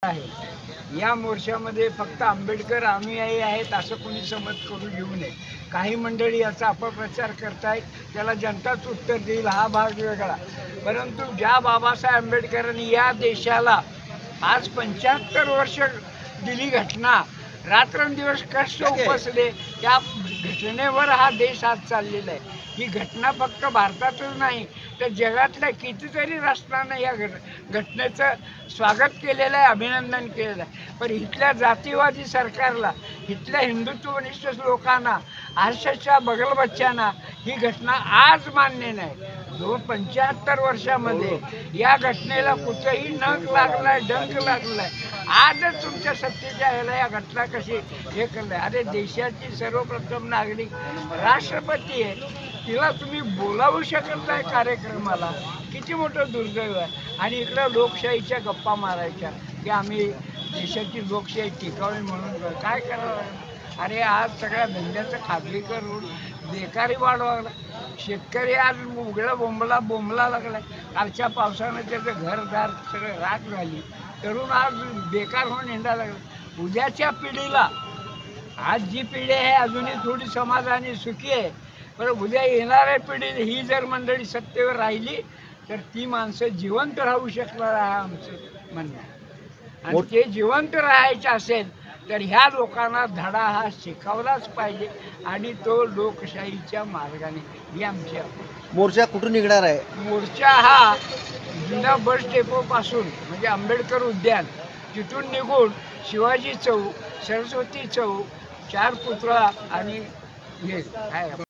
आहे। या मोर्चामध्ये फक्त आंबेडकर अनुयायी आहेत असं कोणी समज करू घेऊ नये। काही मंडळी याचा अपप्रचार करतायत, त्याला जनताच उत्तर देईल, हा भाग वेगळा। परंतु ज्या बाबासाहेब आंबेडकरांनी या देशाला आज 75 वर्ष दिली घटना, रात्रंदिवस कष्ट उपसले, त्या घटनेवर हा देश आज चाललेला आहे। ही घटना फक्त भारतातच नाही तर जगातल्या कितीतरी राष्ट्रांना या घटनेचं स्वागत केलेलं आहे, अभिनंदन केलेलं आहे। पण इथल्या जातीवादी सरकारला, इथल्या हिंदुत्वनिष्ठ लोकांना, आरक्षाच्या बगलबच्च्यांना ही घटना आज मान्य नाही। 75 वर्षामध्ये या घटनेला कुठेही नख लागलाय, डंक लागलाय, आजच तुमच्या सत्तेच्या ह्याला या घटना कशी हे करलाय। अरे देशाची सर्वप्रथम नागरिक राष्ट्रपती आहे, तिला तुम्ही बोलावू शकत नाही कार्यक्रमाला, किती मोठं दुर्दैव आहे। आणि इकडं लोकशाहीच्या गप्पा मारायच्या की आम्ही देशाची लोकशाही टिकावी म्हणून काय करावं। अरे आज सगळ्या धंद्याचं खाजगीकरण, बेकारी वाढवायला, शेतकरी आज उघडा बोंबला लागला। कालच्या पावसानं त्याचं घरदार सगळं राख झाली, तरुण आज बेकार होऊन हिंडायला लागला। उद्याच्या पिढीला, आज जी पिढी आहे अजूनही थोडी समाधानी सुखी आहे, पण उद्या येणाऱ्या पिढी ही जर मंडळी सत्तेवर राहिली तर ती माणसं जिवंत राहू शकणार आहे आमचं म्हणणं आहे। आणि ते जिवंत राहायचं असेल तर ह्या लोकांना धडा हा शिकवलाच पाहिजे आणि तो लोकशाहीच्या मार्गाने। ही आमची मोर्चा कुठून निघणार आहे? मोर्चा हा जुन्या बस डेपोपासून म्हणजे आंबेडकर उद्यान तिथून निघून शिवाजी चौक, सरस्वती चौक, चार पुतळा आणि हे काय